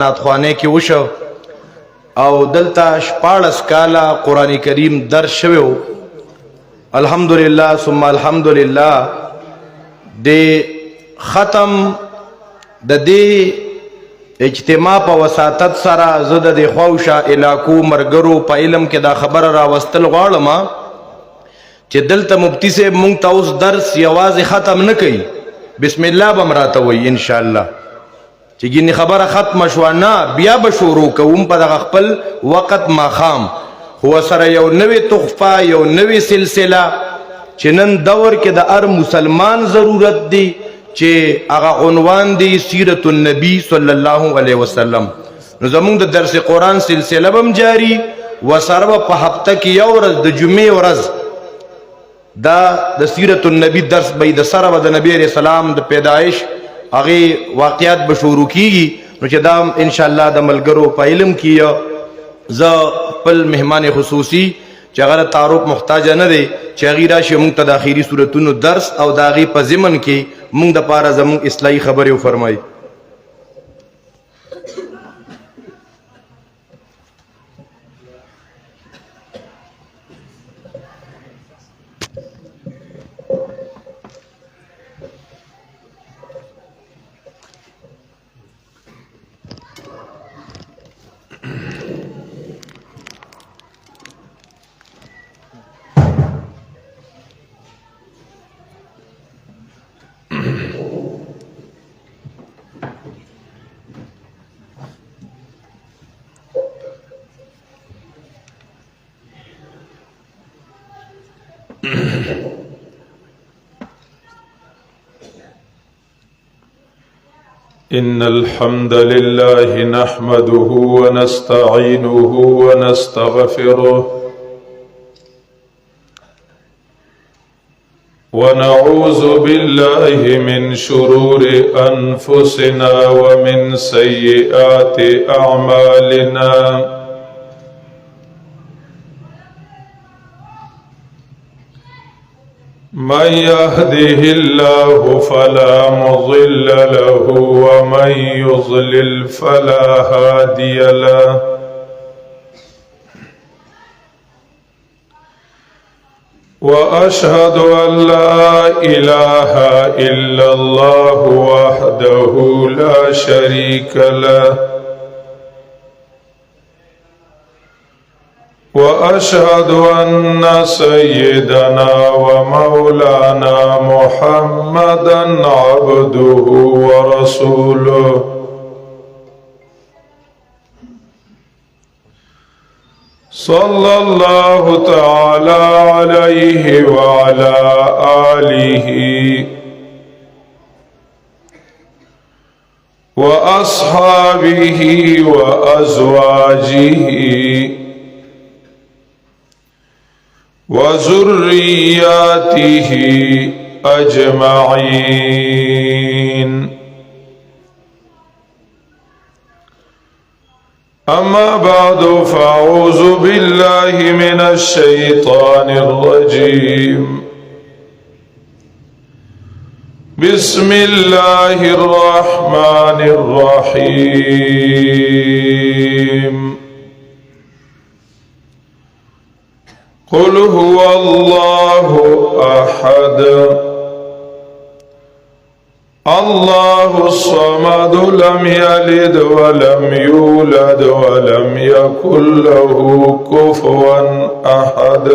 ناتخوانه کې وشو او دلته 14 کاله قران کریم درس شوی. الحمدلله ثم الحمدلله د ختم د دې اجتماع په وساتت سره زه د خوښه علاقو مرګرو په علم کې دا خبره راوستل غواړم چې دلته مفتی صاحب مونږ ته اوس درس یوازې ختم نه کوي، بسم الله به مراته وي ان شاء الله چې ګینه خبره ختم شو نه بیا به شروع کوم په دغه خپل وخت ماخام. هو سره یو نوې تحفه یو نوې سلسله چې نن دور کې د هر مسلمان ضرورت دی چې هغه عنوان دی سیرت النبی صلی الله علیه وسلم. نو زمونږ د درس قرآن سلسله بم جاری وسره په هفته کې یو ورځ د جمعې ورځ دا د سیرت النبی درس به د سره د نبی علیہ السلام د پیدایش هغه واقعیات به شروع کیږي. نو چې دا ان شاء الله د ملګرو په علم کې ز خپل مهمان خصوصي چې هغه تعارف محتاج نه دی چې هغه راشي موږ ته د اخیری سورتونو درس او د هغه په ضمن کې موږ د پاره زموږ اصلاحي خبرې وفرمایي. إن الحمد لله نحمده ونستعينه ونستغفره ونعوذ بالله من شرور أنفسنا ومن سيئات أعمالنا من يهده الله فلا مضل له ومن يضلل فلا هادي له وأشهد أن لا إله إلا الله وحده لا شريك له وأشهد أن سيدنا ومولانا محمدا عبده ورسوله صلى الله تعالى عليه وعلى آله وأصحابه وأزواجه وذرياته أجمعين. أما بعد فأعوذ بالله من الشيطان الرجيم. بسم الله الرحمن الرحيم. قل هو الله أحد الله الصمد لم يلد ولم يولد ولم يكن له كفوا أحد.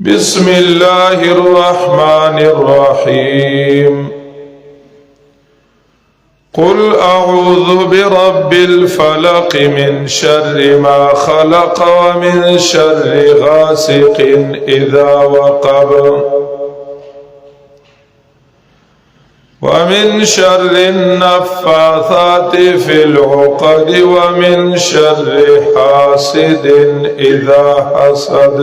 بسم الله الرحمن الرحيم. قل أعوذ برب الفلق من شر ما خلق ومن شر غاسق إذا وقب ومن شر النفاثات في العقد ومن شر حاسد إذا حسد.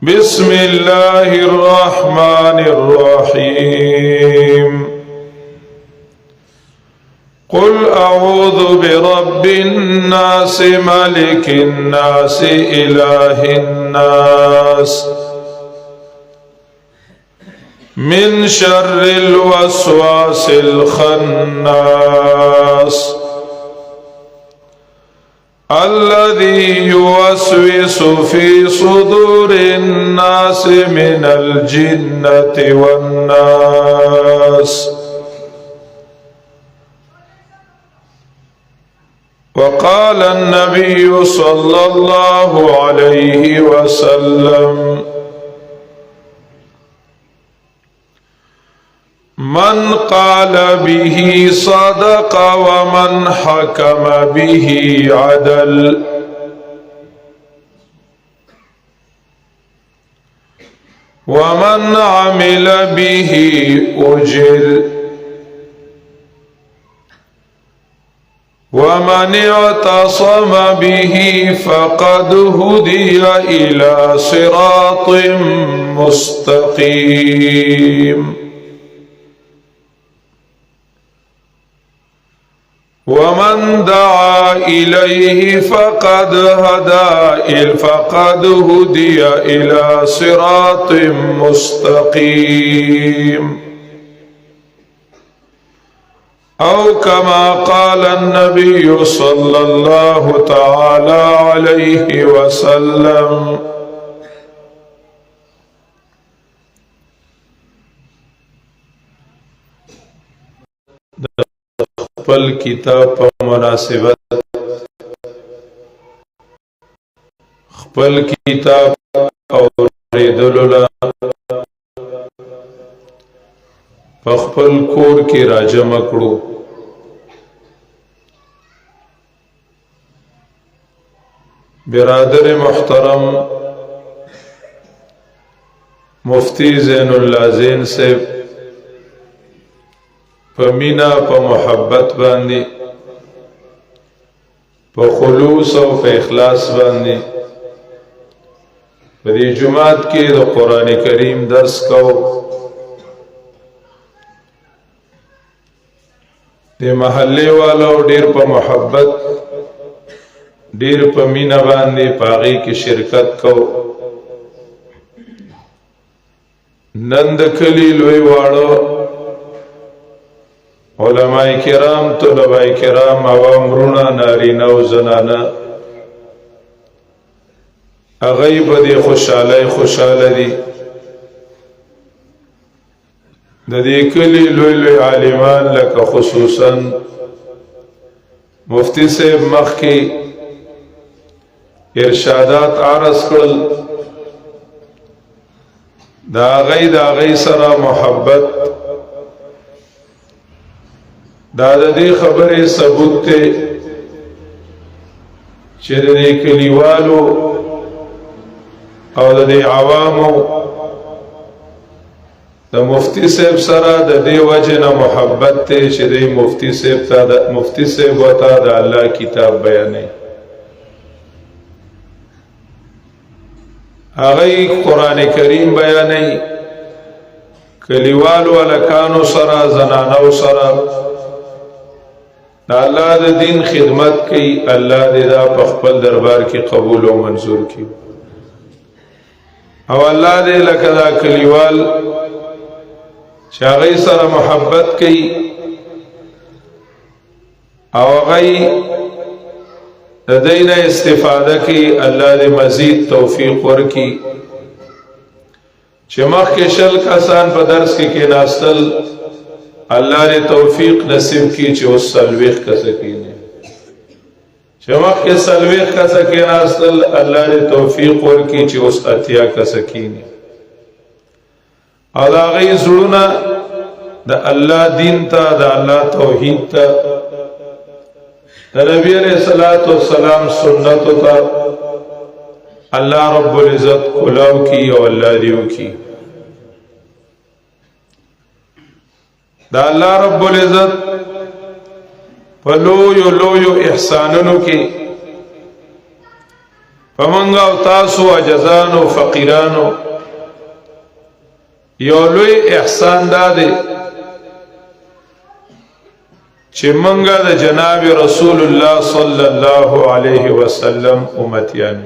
بسم الله الرحمن الرحيم. قل أعوذ برب الناس ملك الناس إله الناس من شر الوسواس الخناس الذي يوسوس في صدور الناس من الجنة والناس. وقال النبي صلى الله عليه وسلم: من قال به صدق ومن حكم به عدل. ومن عمل به أجر. ومن اعتصم به فقد هدي إلى صراط مستقيم. ومن دعا إليه فقد هدي إلى صراط مستقيم. أو كما قال النبي صلى الله تعالى عليه وسلم: خپل کتاب په مناسبت خپل کتاب اوریدلو لا په خپل کور کې راجمع کړو. برادر محترم مفتی زین اللہ زین سے په مینا په محبت باندې په خلوص او په اخلاص باندې په دې جمعات کې د قران کریم درس کو. د محله والو ډیر په محبت ډیر په مینا باندې پاغي کې شرکت کو. نند کلی لوی واړو علماء کرام، طلباء کرام، عوام رونا، نارینه او زنانه، هغوی په دې خوشاله دي. د دې کلي لوی لوی عالمان لکه خصوصا مفتی صاحب مخکې ارشادات عرض کړل. د هغوی سره محبت دا د دې خبرې ثبوت ته چې د دې کلیوالو او د دې عوامو د مفتی صاحب سره د دې وجه نه محبت ته چې د مفتی صاحب وته د الله کتاب بیانې. هغه قران کریم بیانې، کلیوالو الکانو سره زنانو سره دا الله د دین خدمت کوي. الله دې دا په خپل دربار کې قبول او منظور کړي، او الله دې لکه دا کلیوال چې هغه سره محبت کوي او هغه د دینه استفاده کوي، الله دې مزید توفیق ورکړي. چې مخکې شل کسان په درس کې کېناستل، الله دې توفیق نصیب کی چې اوس سلويخ کسه کینه. چې مخکې سلويخ کسه کېناستل، الله دې توفیق ورکړي چې اوس اتیا کسه کینه. او دا غي زړونه د الله دین ته، د الله توحید ته، د نبی علیہ الصلوۃ والسلام سنت ته الله رب العزت کلاو کی او الله دیو کی. دا الله رب العزت په لویو احسانونو کې پمنګ او تاسو عجزانو فقیرانو یو لوی احسان داده چې منګه د جناب رسول الله صلی الله علیه وسلم امتیان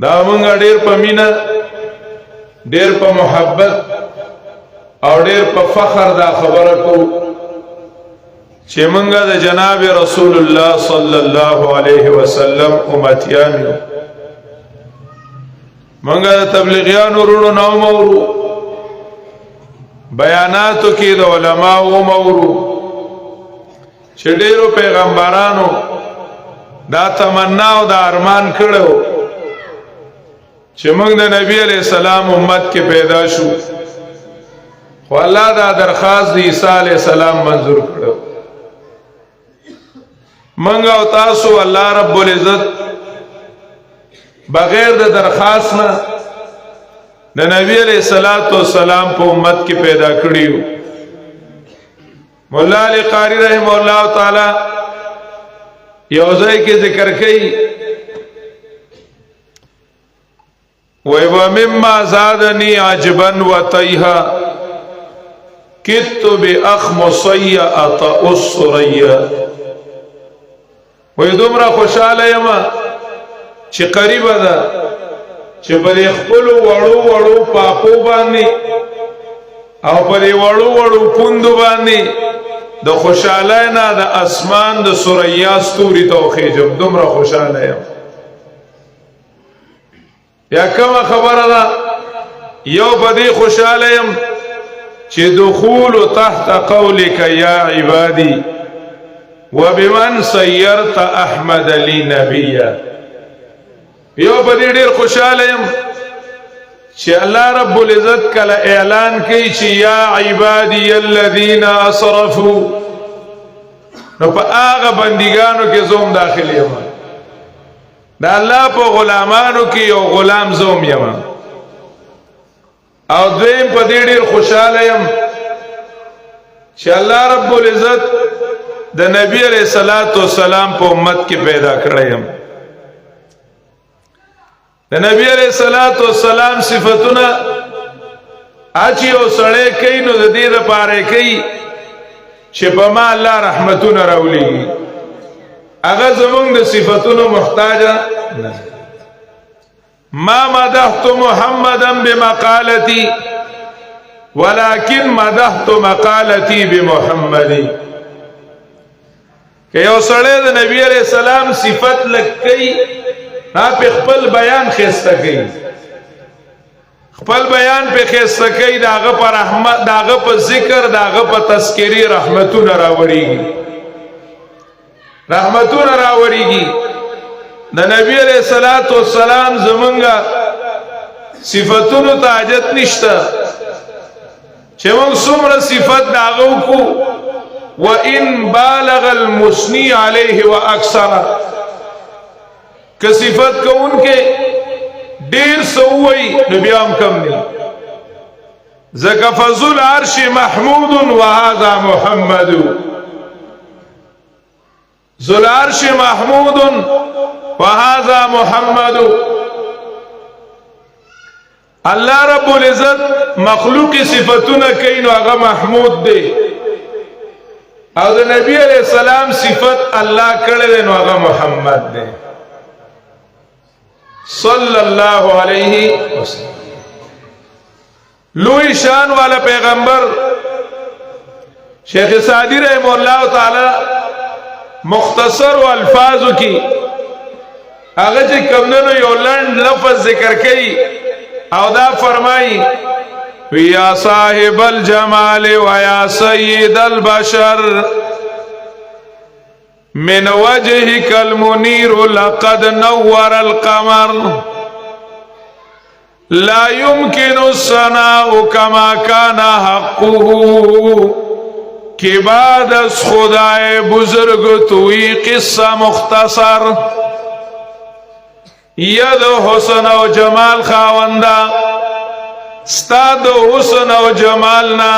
دا منګه ډیر پمینا ډیر په محبت او ډیر په فخر دا خبره کو چې مونږه د جناب رسول الله صلی الله علیه وسلم امتیان یو مونږه د تبلیغیانو ورونو نو مورو بیاناتو کې د علماو مورو چې ډیرو پیغمبرانو دا تمنا او دا ارمان کړو چې موږ د نبی علیہ السلام امت کې پیدا شو خو الله دا درخواست د عیسی علیہ السلام منظور کړو موږ او تاسو الله رب العزت بغیر د درخواست نه د نبی علیہ السلام په امت کې پیدا کړیو مولا علی قاری رحم الله تعالی یو ځای کې ذکر کړي وَمِمَّا زَادَنِي عَجْبًا وَتَيْهًا كِدْتُ بِأَخْمُصَيَّ أَطَأُ السُّرَيَّ دومره خوشاله یم چې قریب ده چې په خپل وړو وړو پاپو باندې او په وړو وړو پوندو باندې د خوشاله نه د اسمان د سوریا ستوري توخې جب دومره خوشاله یم یا کومه خبره ده یو بدی خوشاله يم چې دخول تحت قولك يا عبادي وبمن سيرت احمد لي نبيا یو بدی ډیر خوشاله يم چې الله رب العزت کله اعلان کوي چې یا عبادي الذين اسرفوا نو په هغه بندګانو کې زوم داخلي یم دا الله په غلامانو کې یو غلام زوم یم او دویم په دې ډېر خوشاله یم چې الله رب العزت د نبی علیہ الصلوۃ والسلام په امت کې پیدا کړی یم د نبی علیہ الصلوۃ والسلام صفاتونه اچي او سړی کوي نو د دې لپاره کوي چې په ما الله رحمتونه راولي اغه زمونږ د صفاتونو محتاج ما مدحت محمدا بمقالتي ولكن مدحت مقالتي بمحمد که یو سړی د نبی علیہ السلام صفت لکې ها په خپل بیان خسته کوي خپل بیان په خسته کوي داغه پر رحمت داغه په ذکر داغه په تذکری رحمتونه راوړيږي رحمتون راوړيږي د نبی علیہ الصلوۃ والسلام زمونږه صفاتونو ته حاجت نشته چې موږ څومره صفات داغو کو وان بالغ المثني عليه واكثر که صفات کوونکې ډیر سووي نبی هم کم نه زکه فضل عرش محمود وهذا محمد ذو العرش محمود وهذا محمد الله رب العزت مخلوق صفاتونه کوي نو هغه محمود دی او د نبی علیہ السلام صفت الله کړل نو هغه محمد دی صلی الله علیه وسلم لوی شان والا پیغمبر شیخ سعدی رحمہ اللہ تعالی مختصر و الفاظو کی هغه چې کمنو یو لند لفظ ذکر کړي او دا فرمایي یا صاحب الجمال و یا سید البشر من وجهك المنير لقد نور القمر لا يمكن الثناء كما كان حقه کہ بعد از خدای بزرگ توی قصہ مختصر ید حسن و جمال خاوندا ستاد حسن و جمالنا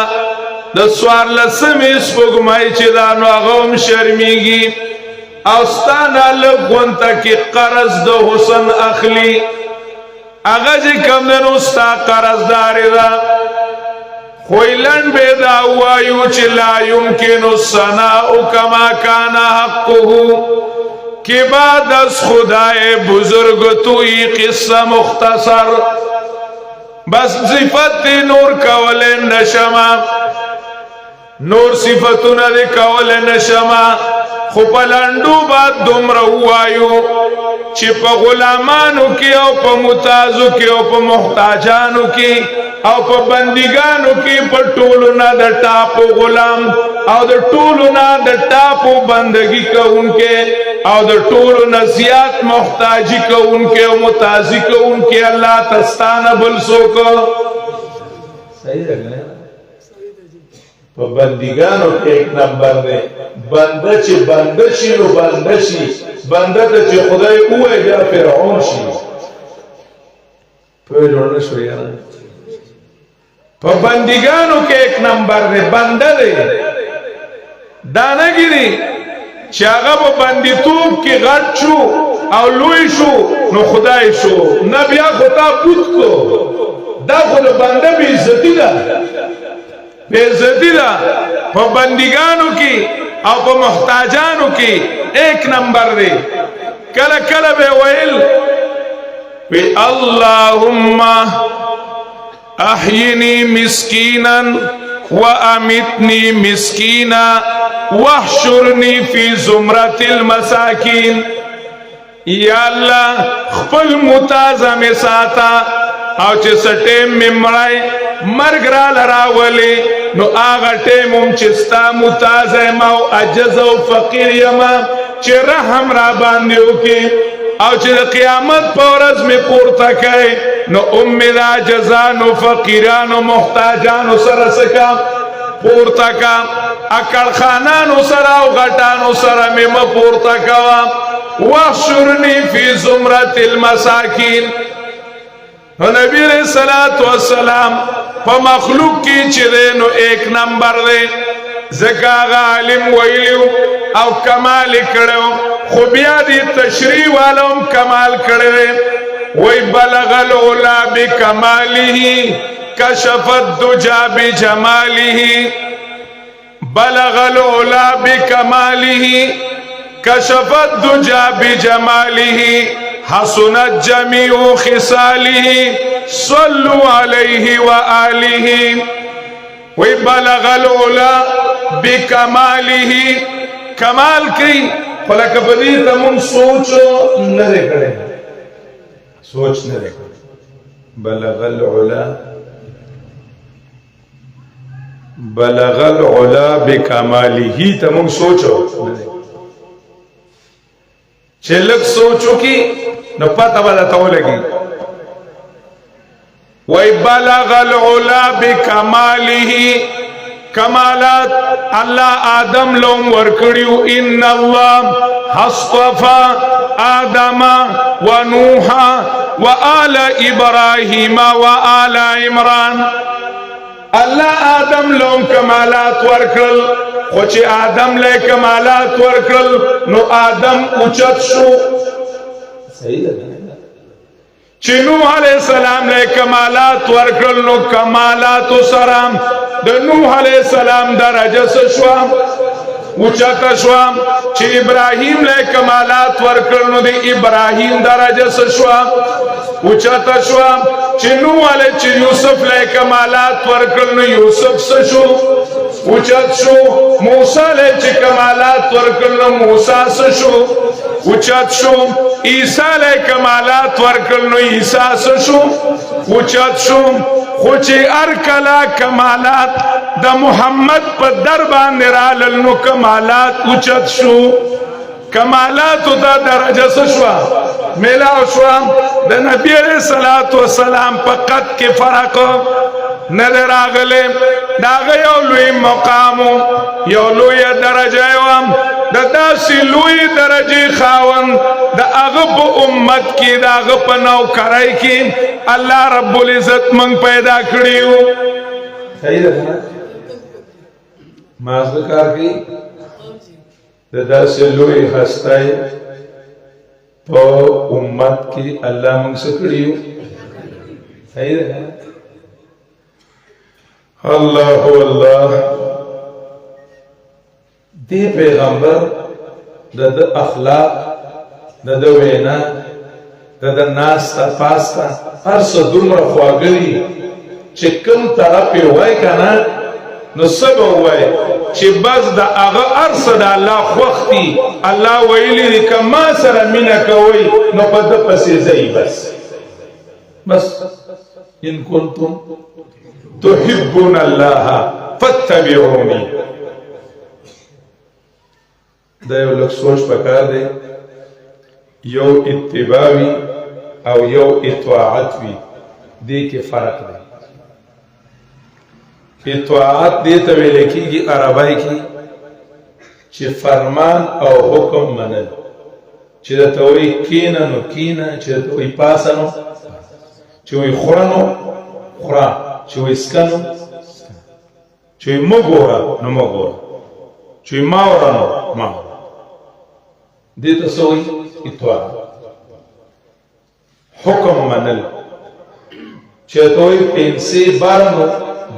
د سوار لسمی سپوږمۍ چې دا نو غوم شرمیږي او ستانه لغونته کې قرض د حسن اخلي هغه چې کوم نو ستا قرضدار ده خویلن بیدا وایو چې لا يمكن الثناء كما كان حقه کہ بعد از خدای بزرگ توی قصہ مختصر بس صفت دی نور کول نشما نور صفتونه دی کول نشما خو پلندو با دومره وایو چې په غلامانو کې او په متازو کې او په محتاجانو کې او په بندګانو کې په ټولو نه د ټاپو غلام او د ټولو نه د ټاپو بندګي کوونکې او د ټولو نه زیات محتاجي کوونکې او متازي کوونکې الله تستانه بل څوک صحیح ده په بندګانو کې ایک نمبر دی بنده چې بنده شي نو بنده شي بنده ته چې خدای ووایي بیا فرعون شي پوه جوړ نه شو یاره په بندګانو کې ایک نمبر دی بنده دی دا نه ګیري چې هغه په بندیتوب کې غټ شو او لوی شو نو خدای شو نه بیا خدا بوت کو دا خو د بنده بې عزتي ده بے عزتی دا پا بندگانو کی او پا محتاجانو کی ایک نمبر دے کلا کلا بے ویل وی اللہم احینی مسکینا وامتنی مسکینا واحشرنی فی زمرت المساکین یا اللہ خپل متازم ساتا او چې سټیم ممړای مرګ را لراولي نو هغه ټیمم چې ستا متازه ما او عجز او فقیر یما چې رحم را باندې وکي او چې د قیامت په ورځ می پورته کوي نو امید جزانو فقیرانو محتاجانو سره سکا پورته کا اکل خانانو سره او غټانو سره می م پورته کوا واحشرنی فی زمرة المساکین نبی علیہ الصلوۃ والسلام په مخلوق کې چې دی نو ایک نمبر دی ځکه هغه عالم ویلو او کمال کړو خو بیا دې تشریح والوم کمال کړی وی بلغ العلا بکماله کشف الدجى بجماله بلغ العلا بکماله کشف الدجى بجماله حسنت جميع خصاله صلوا عليه وآله وبلغ العلا بكماله کمال کی فلک بدی تمون سوچ نہ کرے سوچ نہ کرے بلغ العلا بکماله تمون سوچو چلک سوچو کی نو پتہ والا تو لگی وی بلغ العلا بکماله کمالات اللہ آدم لوم ورکڑیو ان اللہ اصطفى آدم و نوحا و آل ابراہیم و آل عمران اللہ آدم لوم کمالات ورکڑل خوچی آدم لے کمالات ورکڑل نو آدم اچت شو صحیح ہے چی نوح علیہ السلام لے کمالات ورکڑل نو کمالات و سرام د نوح علیہ السلام درجه سشوام اوچتا شوام چی ابراہیم لے کمالات ورکڑل نو دی ابراہیم درجه سشوام اوچتا شوام چی نوح علیہ چی یوسف لے کمالات ورکڑل نو یوسف سشو اوچت شو موسیٰ لے چی کمالات ورکڑل نو موسیٰ سشو اوچت شو عیسیٰ لے کمالات ورکڑل نو عیسیٰ سشو اوچت شو خوچی ارکلا کمالات دا محمد پا دربان نرالل نو کمالات اوچت شو کمالات دا درجہ سشوا ملاو شوا دا نبی علیہ السلام پا قد کے فرق ندر آگلے داغ یولوی مقامو یولوی درجہ وام دا داسی لوی درجی خاون دا اغب امت کی دا اغب نوکرائی کی اللہ رب العزت منگ پیدا کریو صحیح ہے مازدکار کی دا داسی لوی خستائی پا امت کی اللہ منگ سکریو صحیح ہے اللہ اللہ دی پیغمبر دا دا اخلاق دا دا وینا دا دا ناستا پاستا هر سا دومره خواگری چې کوم طرف یې وای کنه نو سبا وای چې بس د هغه ارس د الله خوښ دي الله ویلي دي که ما سره مینه کوئ نو په ده پسې ځئ بس ان کنتم تحبون الله فاتبعوني دا یو لږ سوچ پکار دی یو اتباع وي او یو اطاعت وي دې کې فرق دی اطاعت دې ته ویل کېږي عربی کې چې فرمان او حکم منل چې درته وایي کښېنه نو کښېنه چې درته وایي پاسه نو چې وایي خوره نو خوره چې وایي سکه نو چې وایي مه ګوره نو مه ګوره چې وایي ما وره نو ما وره دې ته څه وایي اطاعت حکم منل چې درته وایي پنسې بره نو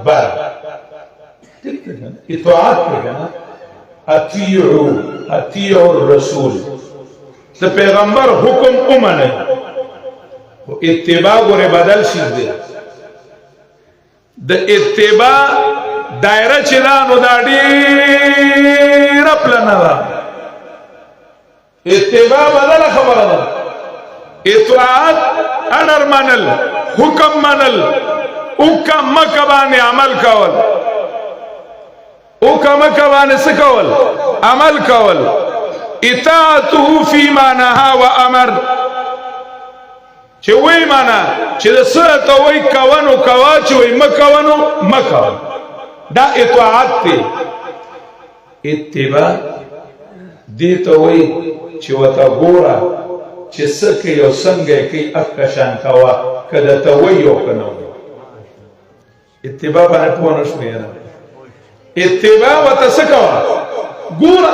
بره اطاعت کړه اطیعوا الرسول د پیغمبر حکم ومنه او اتباع ګوره بدل شي د اتباع دایره چې دا نو دا ډېره پلنه ده اتباع بدله خبره ده اطاعت امر منل حکم منل حکم مکه باندې عمل کول حکم مکه باندې څه کول عمل کول اطاعته فيما نهى وامر چې وای معنا چې د څه ته وای کوونو کوا چې وای مکوونو مکو دا اطاعت دی اتباع دې ته وای چې وته ګوره چې څه کوي او څنګه کوي اکشان کوا کله ته وای او کنه اتباع باندې پوه نه شوې نه اتباع وته څه کوا ګوره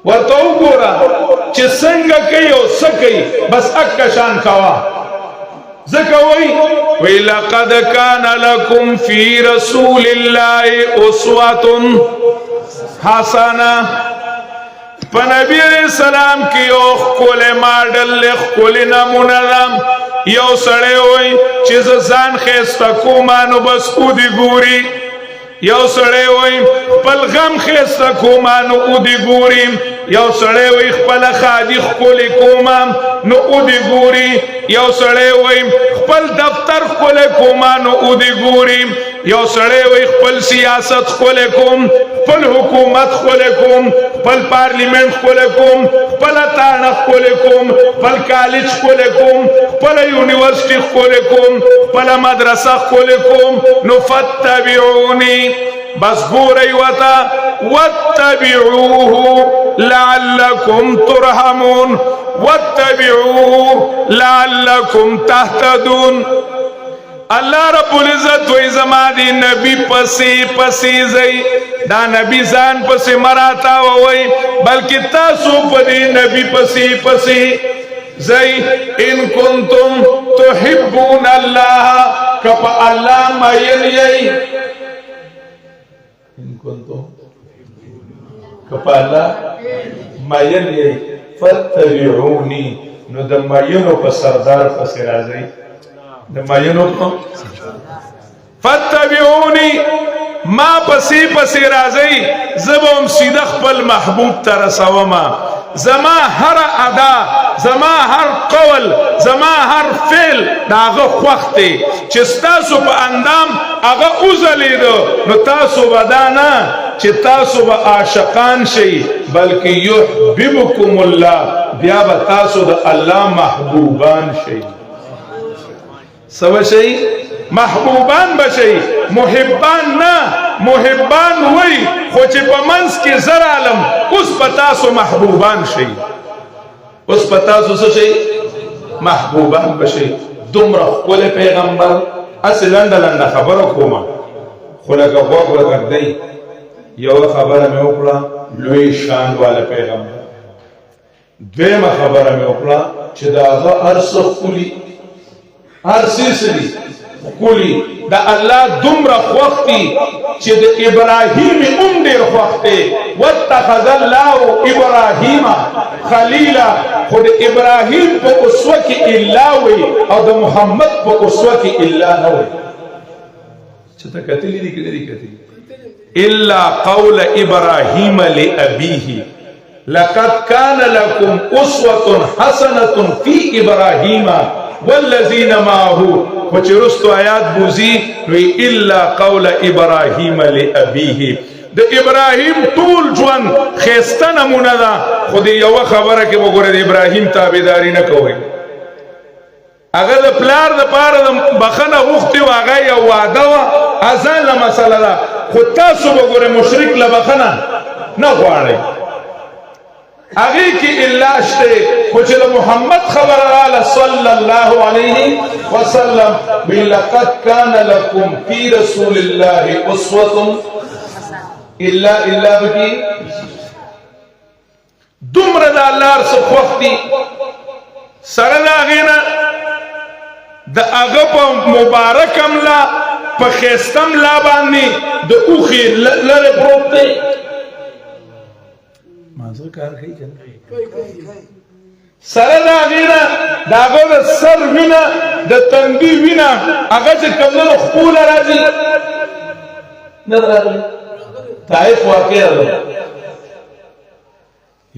ورته وګوره چې څنګه کوي او څه کوي بس اکشان کوا ځکه وی لقد كان لكم في رسول الله اسوه حسنه په نبی علیہ السلام کې یو ښکلی ماډل ښکلی نمونه ده یو سړی وی چې زه ځان ښایسته کومه نو بس اودې ګوري یو سړی وی خپل غم ښایسته کومه نو اودې ګوري یو سړی وی خپل خادي ښکلی کومه نو اودې ګوري یو سړی وی خپل دفتر ښکلی کومه نو اودې ګوري یو سړی وی خپل سیاست ښکلی کوم خپل حکومت ښکلی کوم خپل پارلیمنت ښکلی کوم خپله تاڼه ښکلی کوم خپل کالج ښکلی کوم خپله یونیورسټي ښکلی کوم خپله مدرسه ښکلی کوم نو فتبعوني بس ګورئ ورته واتبعوه لعلکم ترحمون واتبعوه لعلکم تهتدون الله رب العزت وی زما دی نبی پسی پسی زئی دا نبی ځان پسی مراتا وی بلکې تاسو په دی نبی پسی پسی زئی ان کنتم تحبون الله کپ الله مین یی ان کنتم کپ الله مین یی فتبعونی نو د مینو په سردار پسی راځي د ماینو فتبعوني ما پسې پسې راځي زبم سیده خپل محبوب ته رسوما زما هر ادا زما هر قول زما هر فعل داغه خوښ دی چې تاسو په اندام هغه وزلیدو نو تاسو بدانا چې تاسو به عاشقان شئ بلکې یحببکم الله بیا به تاسو د الله محبوبان شئ سو شي محبوبان بشي محبان نه محبان وي خو چې په منځ کې زر عالم اوس پتا سو محبوبان شي اوس پتا سو څه شي محبوبان بشي دومره خپل پیغمبر اصلا لنډه خبره کومه خو لکه غوږ وګرځي یو خبره مې وکړه لوی شان والا پیغمبر دویمه خبره مې وکړه چې دا هغه ارسخ کلی هر سلسلی کولی دا الله دومره خوښتي چې د ابراهیم ډېر خوښتي واتخذ الله ابراهیم خلیلا خو د ابراهیم په اسوه کې الا وي او د محمد په اسوه کې الا نه وي چې ته کتلی دي که نه دي کتلی الا قول ابراهیم لابیه لقد كان لكم اسوه حسنه في ابراهیم والذین معه وچرستو آیات بوزی وی الا قول ابراهیم لابیه د ابراهیم ټول ژوند خسته نمونه ده خو دې یو خبره کې وګوره د ابراهیم تابعداري نه کوي هغه د پلار د پاره د بخنه غوښتي و هغه یو وعده وه ازانه مسله ده خو تاسو وګوره مشرک له بخنه نه غواړئ هغه کې الا شته خو چې محمد خبر رااله صلی الله علیه وسلم لقد كان لكم في رسول الله اسوه الا بکی دومره د الله څخه وختي سره دا غینا د هغه په مبارک املا په خستم لا باندې د اوخي لره پروت دی مازه کار کوي کنه سره دا غینا داغه د سر وینا د تندي وینا هغه چې کمنو خپل راځي نه راځي طائف واقع ده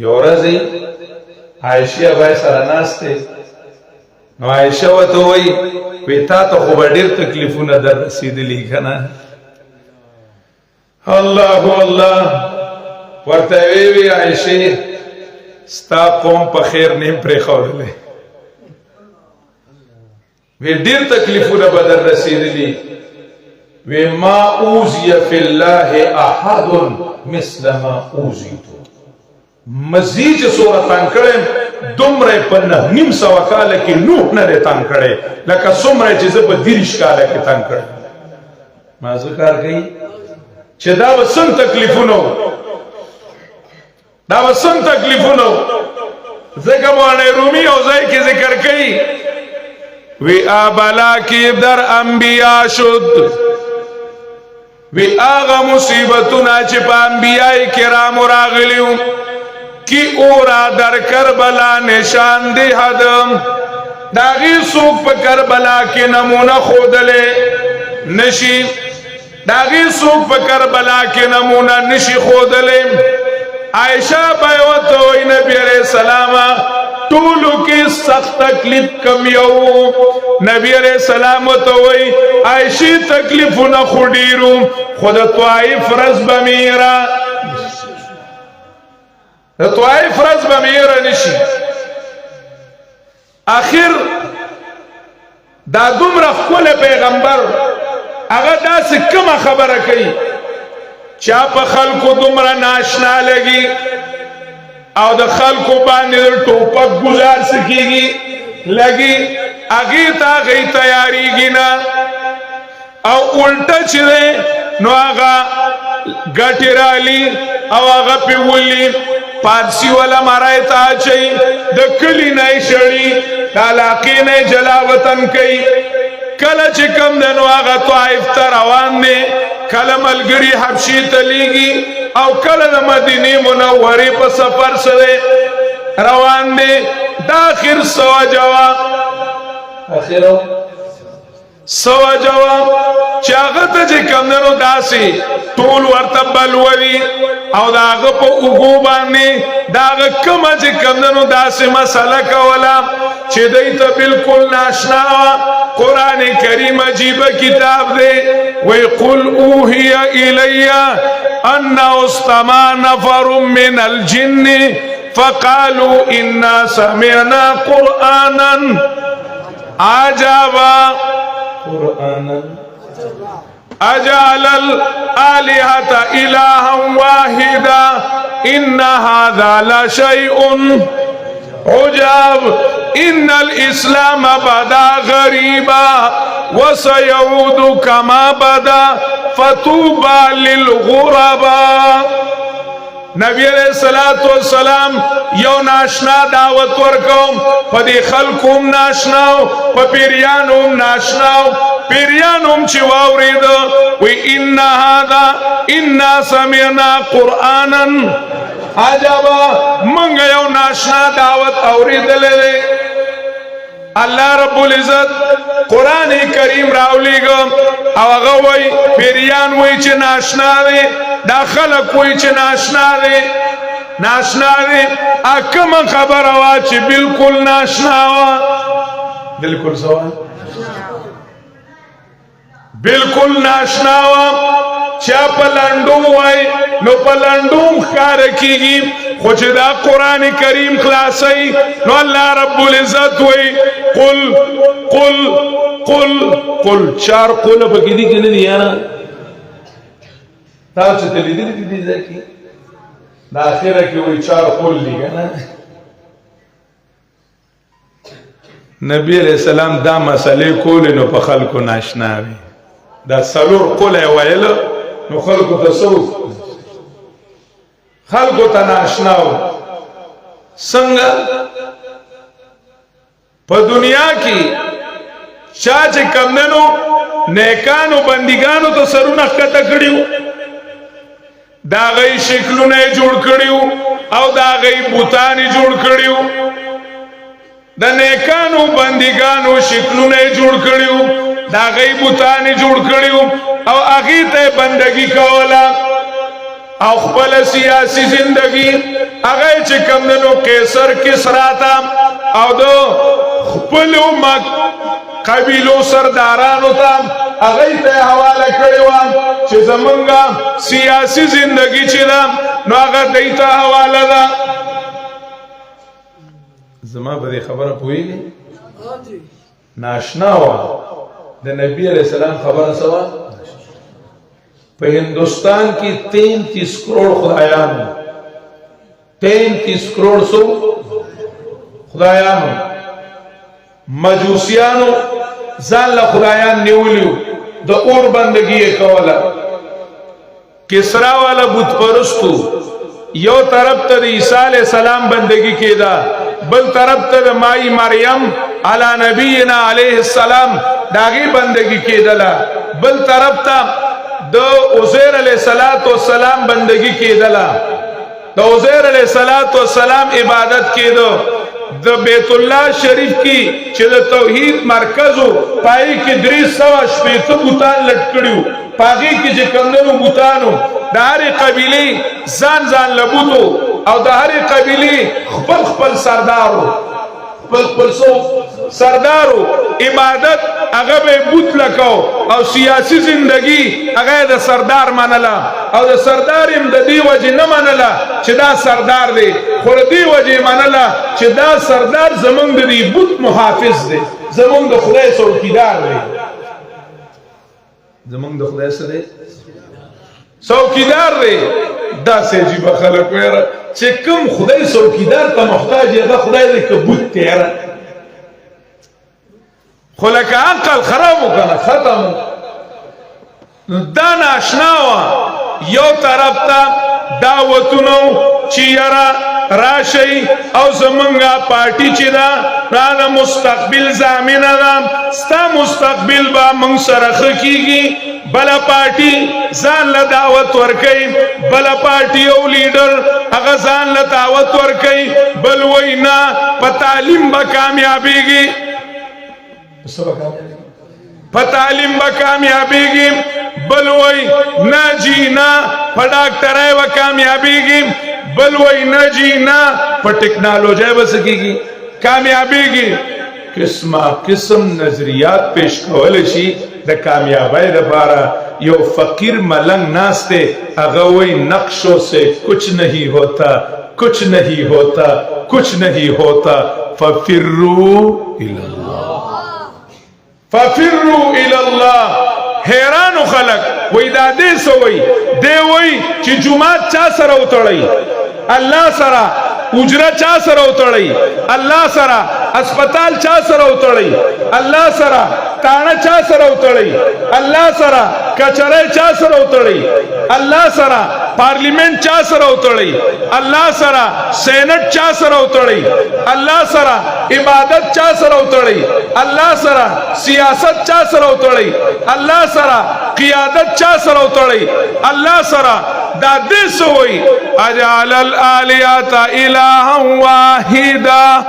یو ورځ عائشه وای سره ناشته نو عائشه وته وی تا ته خو ډیر تکلیفونه در رسیدلی کنه الله الله ورته وی عائشه ستا قوم په خیر نیم پرې خوله وی ډیر تکلیفونه بدر رسیدلی وی ما اوزی فی الله احد مثل ما اوزیتو مزید صورت تنکڑم دومره پنه نیم سوا کاله کې نوح نه تان کړي لکه څومره چې زه په دیرش کاله کې تان کړم ما ذکر کوي چې دا وسن تکلیفونه ځکه باندې رومي او ځای کې ذکر کوي وی ابلا کی در انبیاء شد وی آغا مصیبتنا چی پا انبیاء کرام راغلیو کی اورا در کربلا نشان دی حدم داغی سوک پا کربلا کی نمونہ خودلے نشی داغی سوک پا کربلا کی نمونہ نشی خودلے عائشہ بیوتوی نبی علیہ السلام طولو کی سخت تکلیف کم یو نبی علیہ السلام تو وی عائشی تکلیفو نا خوڑیرو خود طوائف رز بمیرا نشی آخر دا دومره خپل پیغمبر هغه داسې کومه خبره کوي چا په خلکو دومره ناشنا لګي او د خلکو باندې ټوپک گزار سکیږي لګي هغه ته غي تیاریږي نه او الټه چې نو هغه ګټرالی او هغه پیولي پارسی والا مارای تا چي د کلی نه شړی د علاقې نه جلاوطن کوي کله چې کم دنو هغه طائف ته روان دي کله ملګری حبشي ته لیږي او کله د مدینه منورې په سفر سره روان دي د اخر سوا جواب چې هغه ته چې کمدنو داسې ټول ورته بلولي او د هغه په اوږو باندې د هغه کومه چې کمدنو داسې مسله کوله چې دوی ته بلکل ناشنا وه قرآن کریم عجیبه کتاب دی وی قل اوحی الی انه استمع نفر من الجن فقالوا انا سمعنا قرآنا عجبا اجعل الآلهة إلها واحدا إن هذا لشيء عجاب إن الإسلام بدا غريبا وسيعود كما بدا فتوبى للغرباء نبی علیہ الصلوۃ والسلام یو ناشنا دعوت ورکوم په دې خلقوم ناشناو په پیریانوم ناشناو پیریانوم چې واورید وی ان هذا ان سمعنا قرانا عجبا منګ یو ناشنا دعوت اوریدلې الله رب العزت قرآن کریم راولیگم او هغه وای پیریان وای چې ناشنا دی دا خلک وای چې ناشنا دی اکم خبره وا چې بالکل ناشنا وا بالکل سوا بالکل ناشنا وا چا پلندو وای نو پلندوم خار کیږي خو چې دا قرآن کریم خلاصي نو الله رب العزت وای قل چار قل پکې دي کنه دي یاره تاسو ته لیدل دي ځکه دا اخره کې وای چار قل دي کنه نبی علیہ السلام دا مسئلے کول نو په خلکو ناشنا وي دا سلور قل ویل نو خلکو تصوف خلکو ته ناشنا و څنګه په دنیا کې چا چې کمنو نیکانو بندګانو ته سرونه کته کړیو دا غي شکلونه جوړ کړیو او دا غي بوتانی جوړ کړیو د نیکانو بندګانو شکلونه جوړ کړیو دا غي بوتانی جوړ کړیو او هغه ته بندگی کولا او خپل سیاسی زندگی هغه چې کمنو قیصر کسرا تا او دو خپل امت قبیلو سردارانو تا هغه ته حواله کړو چې زمونږه سیاسی زندگی چې دا نو هغه دیته حواله ده زما به خبره پوهیږي ناشنا وا د نبی علیہ السلام خبره سوا په هندوستان کې 33 کروڑ خدایان 33 کروڑ سو خدایانو مجوسیانو ځان له خدایان نیولیو د اور بندگی کوله کسرا والا بت پرستو یو طرف ته عیسی علیہ السلام بندگی کیدا بل طرف ته مائی مریم علی نبینا علیہ السلام داغي بندگی کیدلا بل طرف ته د عزیر علیہ السلام بندگی کیدلا د عزیر علیہ السلام عبادت کیدو د بیت الله شریف کی چې د توحید مرکزو پای کې 300 شپېته بوتان لټکړیو پاغي کې چې کمنو بوتانو د هر قبيله ځان لبوتو او د هر قبيله خپل سردارو خپل سردارو عبادت هغه به بوت لکاو او سیاسی زندگی هغه د سردار منلا او د سردار هم د دی وجه نه منلا چې دا سردار دی خو د دی وجه منلا چې دا سردار زمونږ د دی بوت محافظ دی زمونږ د خدای څوکیدار دی زمونږ د خدای سره څوکیدار دی دا سجیب خلک وره چې کوم خدای څوکیدار ته محتاج هغه خدای دې کبوت تیرا خلک عقل خراب وکنه ختم دا ناشنا یو طرف ته دعوتونو چې یرا راشي او زمونږه پارٹی چې دا را مستقبل ضامن ده ستا مستقبل با موږ سره خکېږي بلا پارٹی ځان له دعوت ورکي بلا پارٹی او لیډر هغه ځان له دعوت ورکي بل وینا په تعلیم با کامیابیږي په تعلیم با کامیابیږي بل وی نا جی نا په ډاکټرای و کامیابیږي بل وی نا جی نا په ټیکنالوژي وسکیږي کامیابیږي قسم نظریات پیش کول شي د کامیابی لپاره یو فقیر ملنگ ناستے هغه وی نقشوں سے کچھ نہیں ہوتا کچھ نہیں ہوتا کچھ نہیں ہوتا ففروا الی اللہ ففروا الی اللہ حیران خلق وی دا دې سوئی دی وی چې جمعه چا سره وتړی الله سره اجره چا سره وتړی الله سره اسپیټال چا سره وتړی الله سره تاڼه چا سره وتړی الله سره کچره چا سره وتړی الله سره پارلیمنت چا سره وتړی الله سره سینټ چا سره وتړی الله سره عبادت چا سره وتړی الله سره سیاست چا سره وتړی الله سره قیادت چا سره وتړی الله سره دا دې سوئی اجعل الالهه الها واحده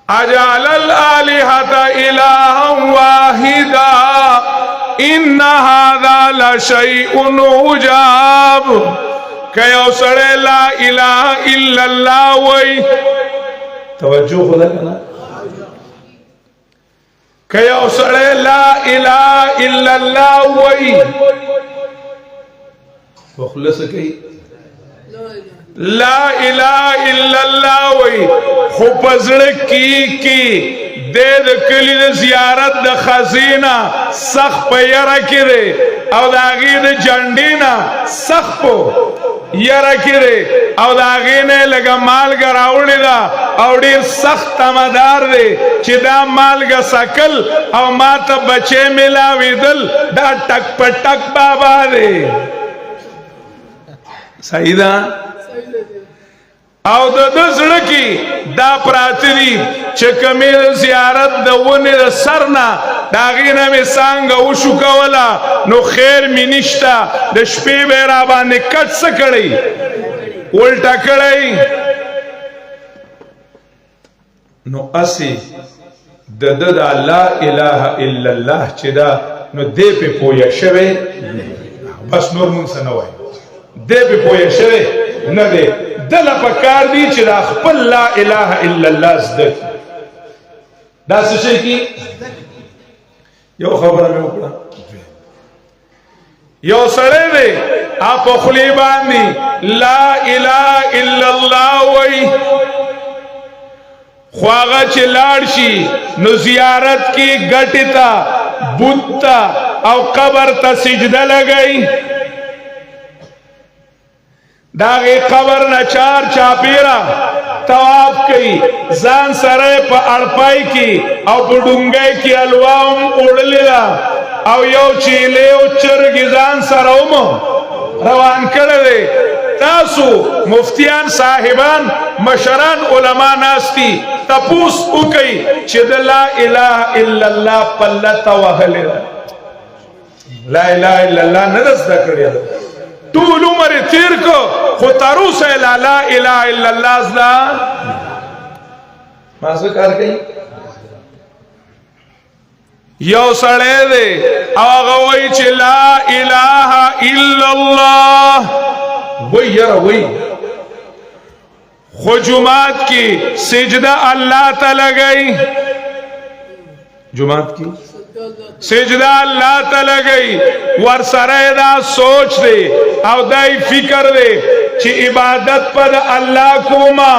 اجعل الالهة الها واحدا ان هذا لشيء عجاب. کہ یو سڑے لا الہ الا اللہ وی توجہ خدا کنا کہ یو سڑے لا الہ الا اللہ وی مخلص کئی لا الہ الا اللہ وی خوپزڑ کی دید کلی دا زیارت دا خزینہ سخ پا یرا کی دے او دا غید جنڈینا سخ پو یرا کی دے او دا غینے لگا مالگا راوڑی دا او دیر سخت تمدار دے چی دا مالگا سکل او ما تا بچے ملاوی دل دا ٹک پا ٹک بابا دے صحیح دا او د دزړه کې دا پراته دي چې کمې زیارت د ونې د سرنا دا غینه مې څنګه وشو کولا نو خیر مې نشتا د شپې به را باندې کټ څه کړی الټا کړی نو اسی د لا اله الا الله چې دا نو دې په پویا شوه بس نور مونږ څه نه وای دې په پویا شوه نه دی دل پکار دی چې دا خپل لا اله الا الله زده دا څه شي کی یو خبره مې وکړه یو سړی دی اپ خلی باندې لا اله الا الله وای خواغه چې لاړ شي نو زیارت کې ګټی تا بت او قبر ته سجده لګئی داغی قبر نچار چاپیرا تواب کی زان سرے پا اڑپائی کی او پا ڈنگئی کی الواؤم اڑلی دا او یو چیلے او چرگی زان سروم روان کردے تاسو مفتیان صاحبان مشران علماء ناستی تپوس اکی چید لا الہ الا اللہ پلتا وحلی دا لا الہ الا اللہ ندس دا کردیا دا طول عمر تیر کو خطارو سے لا الہ الا اللہ ازدا مازو کار کئی یو سڑے دے آغوئی چھ لا الہ الا اللہ وی یرا وی خجومات کی سجدہ اللہ تعالی گئی جماعت کی سجدہ اللہ تعالی گئی ور سرے دا سوچ دے او دائی فکر دے چی عبادت پر اللہ کوما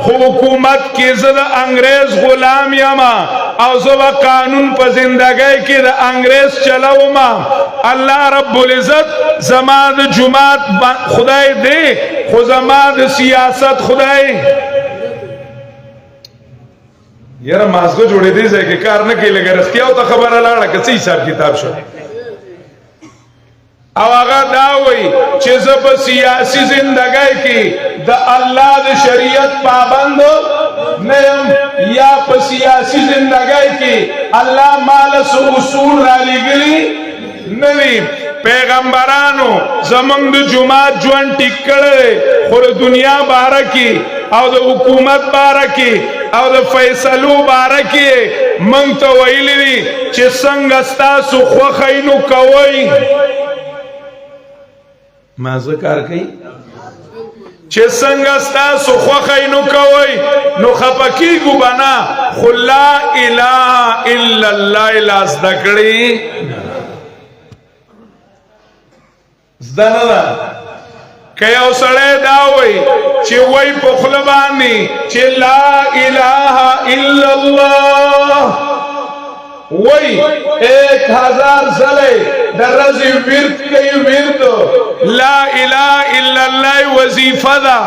حکومت کی زد انگریز غلام یما او زبا قانون پر زندگی کی دا انگریز چلاو ما اللہ رب العزت زمان جماعت خدای دے خو زمان سیاست خدای یاره مازغه جوړې دی ځکه کار نه کوي لګر اختیاو ته خبره لاړه که څه حساب کتاب شو او هغه دا وایي چې زه په سیاسي زندګۍ کې د الله د شریعت پابند نه یم یا په سیاسي زندګۍ کې الله مال څه اصول را لېږلي نه دي پیغمبرانو زمونږ د جماعت ژوند ټیک کړی خو د دنیا باره کې او د حکومت باره کې او د فیصلو باره کې موږ ته ویلي دي چې څنګه ستاسو خوښی نو کوئ مازه کار کوي چې څنګه ستاسو خوښی نو کوئ نو خفه کېږو به نه خو لا اله الا الله یې لا زده کړي زده نه ده که یو سړی دا وایي چې وایي په خوله باندې چې لا اله الا الله وایي 1000 ځلې د ورځې ورد کوي ورد لا اله الا الله وظیفه ده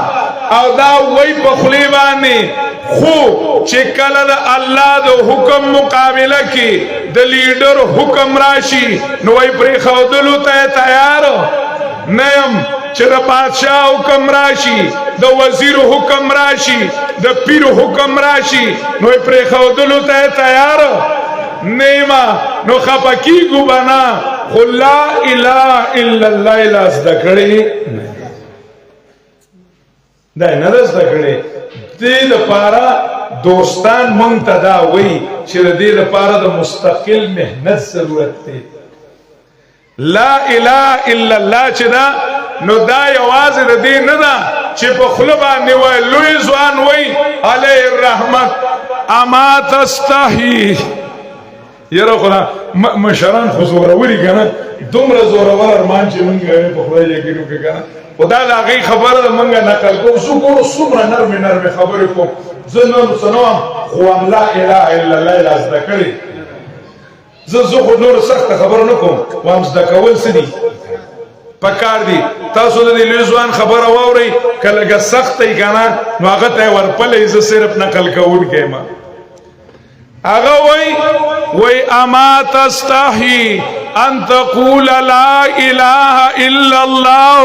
او دا وایي په خولې باندې خو چې کله د الله د حکم مقابله کې د لیډر حکم راشي نو وایي پرېښودلو ته تیار نه یم چې د بادشاہ حکم راشي د وزیر حکم راشي د پیر حکم راشي نو پرېښودلو ته تیار نیما نو خفه کېږو به نه خو لا اله الا الله یې لا زده کړې دا یې نه ده زده کړې دې دپاره دوستان مونږ ته دا وایي چې د دې لپاره د مستقل محنت ضرورت دی. لا اله الا الله چې دا نو دا یوازې د دې نه ده چې په خوله باندې وایي لوی ځوان وایي علیه الرحمت اما تستحي. یاره خو مشران خو زوروري که نه دومره زورور ارمان چې مونږ په خدای یقین وکړو که نه خو دا د هغې خبره ده مونږ نقل کوو څو ګورو څومره نرمې نرمې خبرې کوم زه نن څه نه وم خو هم لا اله الا الله یې را زده کړې زه خو نور سخته خبره نه کوم وایم زده کول څه دي پکار دي تاسو د دې لوی ځوان خبره واورئ که لږه سخته یي که نه نو هغه ته یې ورپلی زه صرف نقل کوونکی یم. هغه وای اما تستحي ان تقول لا اله الا الله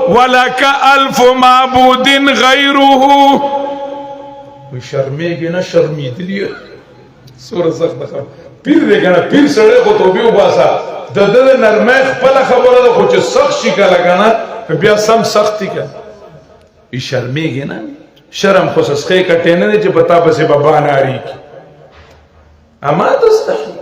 ولك الف معبود غيره. شرمېږي نه شرمېدلی سوره سخته خبره پیر دی که نه پیر سړی خو توبې وباسه د ده د نرمۍ خپله خبره ده خو چې سخت شي کله که نه بیا سم سخت دي که شرمېږي نه شرم خو سسخې کټې نه دی چې په تا پسې به باناریږي. اما تستحي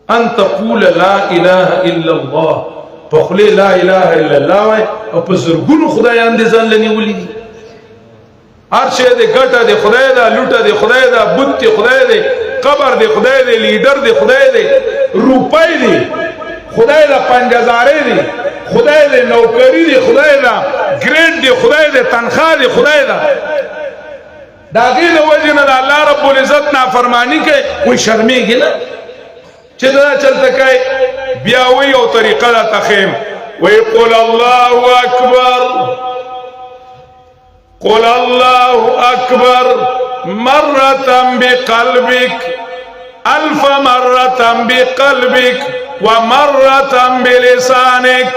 ان تقول لا اله الا الله په خولې لا اله الا الله وای او په زرګونو خدایان دې ځان له نیولي دي هر شی دې ګټه دې خدای ده لوټه دې خدای ده بت دې خدای ده قبر دې خدای ده لیډر دې خدای ده روپۍ دې خدای ده پنجهزارې دې خدای دې نوکري دې خدای ده ګریډ دې خدای ده تنخواه دې خدای ده دا غي د وجه نه د الله رب العزت نافرمانی کوي وای شرمېږي نه چې دا چلته کوي بیا وی او طریقه دا تخیم وی قل الله اکبر قل الله اکبر مرة بقلبك الف مرة بقلبك ومرة بلسانك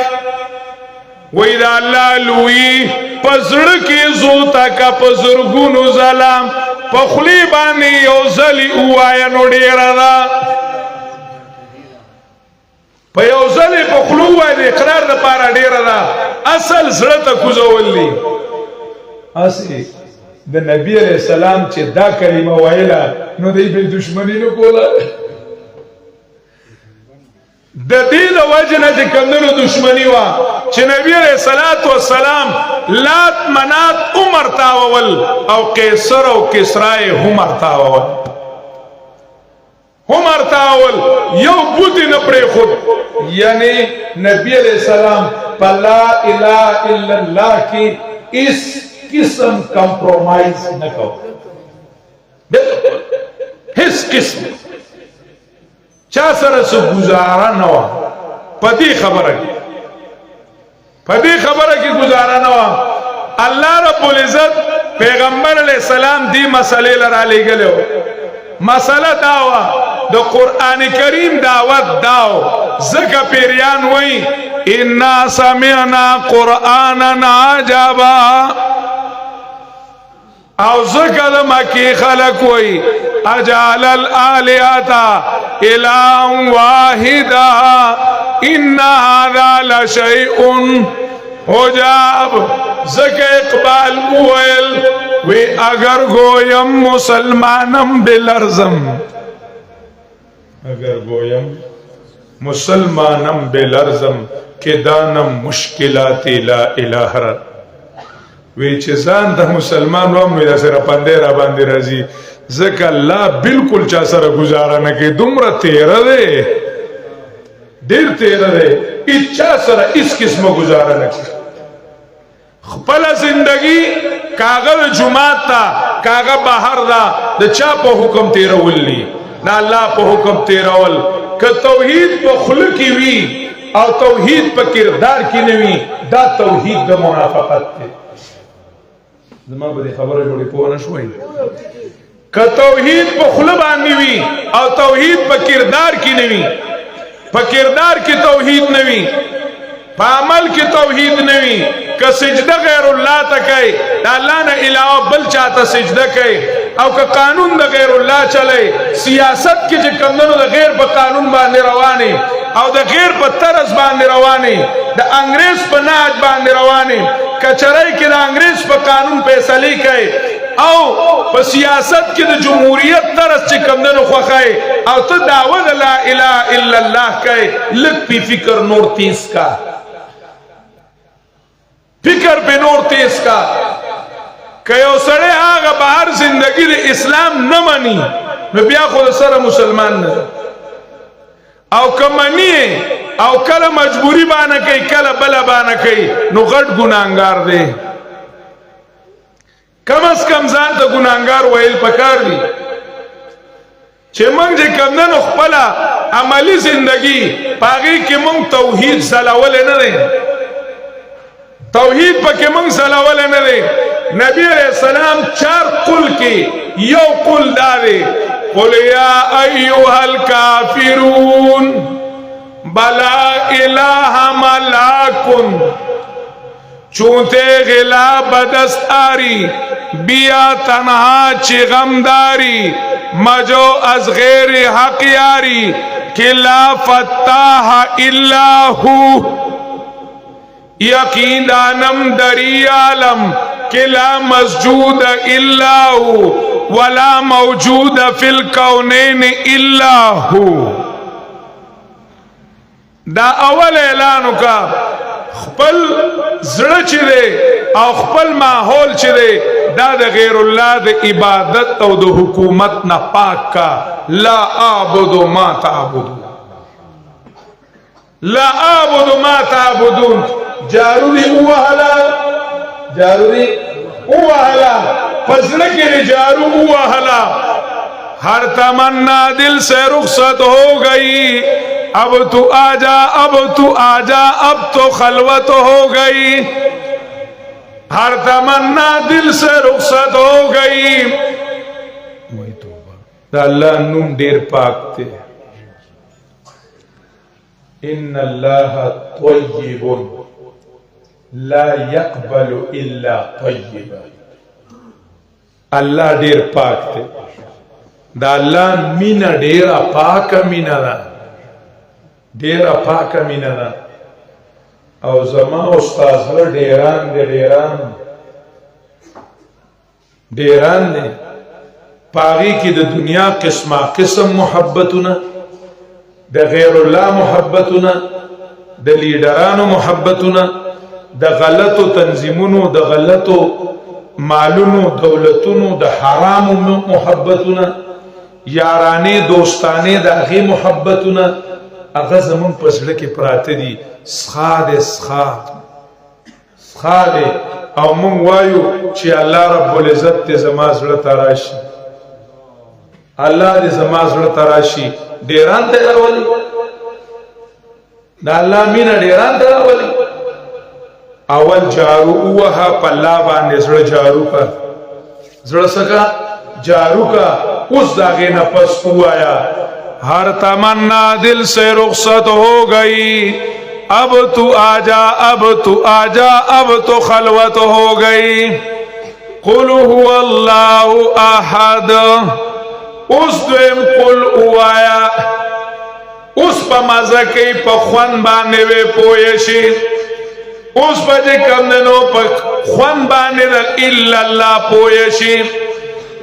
وی دا اللہ لوی پزړکی زوتا کا پزرګونو ظلم پخلی باندې یو ځلی وایا نو ډیر دا په یو ځلی پخلو وای د اقرار لپاره ډیر دا اصل زړه ته کوزوللی اسی د نبی علیہ السلام چې دا کلمه وایله نو دی به دشمنی نه کوله د دې د وجه نه چې کمدنو دشمنی وه چې نبی علیہ الصلوۃ والسلام لات منات عمر تاول او قیصر او کسرای عمر تاول یو بوتی نه پرې خود یعنی نبی علیہ السلام په لا اله الا الله کې اس قسم کمپرومائز نه کو هیڅ قسم چا سره سو گزاره نه و پدې خبره کې گزاره نه و. الله رب العزت پیغمبر علیہ السلام دی مسئلے لرا لګلو مسئلہ داوا د قران کریم دعوت داو زکه پیریان وای ان سمعنا قرانا عجبا او زکه د مکی خلق وای اجعل الالهه اله واحده ان هذا لشيء عجاب. زکه اقبال ویل وی اگر گویم مسلمانم بلرزم که دانم مشکلات لا اله وی چې ځان د مسلمان وام نو دا سره پندې را باندې راځي ځکه الله بالکل چا سره گزاره نه کوي دومره تیره دی ډېر تیره دی هیڅ چا سره هیڅ قسمه گزاره نه کوي خپل زندگی کاغه جمعات تا کاغه بهر دا د چا په حکم تیرول ني دا الله په حکم تیرول که توحید په خلق کی وی او توحید په کردار کی نه وی دا توحید د منافقت دی. زما به خبره جوړی په ونه شوي که توحید په خلق باندې وی او توحید په کردار کی نه وی په کردار کی توحید نه وی په عمل کی توحید نه وی که سجده غیر الله ته کوي د الله نه علاوه بل چاته سجده کوي او که قانون د غیر الله چلی سیاست کې چې کمدنو د غیر په قانون باندې رواني او د غیر په طرز باندې رواني د انګریز په نهج باندې رواني کچرای کې د انګریز په قانون فیصله کوي او په سیاست کې د جمهوریت طرز چې کمدنو خوښای او ته دعوه د لا اله الا الله کوي لږ پی فکر نور تیز کا فکر په نور تیز کا که یو سړی هغه بهر زندگی د اسلام نه مني نو بیا خو سره مسلمان نه او کمنی او کله مجبوری باندې کوي کله بل باندې کوي نو غټ ګناهګار دی کم از کم ځان ته ګناهګار ویل پکار دي چې موږ چې کمنو خپل عملی زندگی پاغي کې موږ توحید زلاول نه دی توحید پکې موږ زلاول نه دی نبی علیہ السلام 4 قل کې یو قل داري قل یا ایها الکافرون بلا الہ ملاکن چونتے غلا بدستاری بیا تنہا چی غمداری مجو از غیر حق یاری کہ لا فتاح الا ہو یقین دانم دری عالم کہ لا مسجود الا ہو ولا موجود فی الکونین الا ہو دا اول اعلانو کا خپل زړه چې دی او خپل ماحول چې دی دا د غیر الله د عبادت او د حکومت نه پاک کا لا اعبد ما تعبدون لا اعبد ما تعبدون جاروری اوهلا جاروری اوهلا فزړه کې جارو اوهلا ہر تمنا دل سے رخصت ہو گئی اب تو آجا اب تو آجا اب تو خلوت ہو گئی ہر تمنا دل سے رخصت ہو گئی دا اللہ نوم دیر پاک تے ان اللہ طیب لا يقبل الا طیبا اللہ دیر پاک تے دا اللہ مینا دیر پاک مینا دا ډیر پاکه مینا ده او زما استاد سره ډیران دی پاغي کې د دنیا قسمه قسم محبتونه د غیر الله محبتونه د لیډرانو محبتونه د غلطو تنظیمونو د غلطو مالونو دولتونو د حرامو محبتونه یارانه دوستانه د هغه محبتونه اغه زمون پسړه کې پراته دي سخا دې او مونږ وایو چې الله رب العزت دې زما زړه تراشي الله دې زما زړه تراشي ډیران ته راولي دا الله مینا ډیران ته راولي اول جارو وها پلا باندې زړه جارو کا زړه سکا جارو کا اوس داغه نه پس وایا ہر تمنا دل سے رخصت ہو گئی اب تو آجا اب تو آجا اب تو خلوت ہو گئی قل هو اللہ احد اس دویم قل اوایا اس پا مزکی پا خون بانے وے پویشی اس پا جے کمدنو پا خون بانے دا الا اللہ پویشی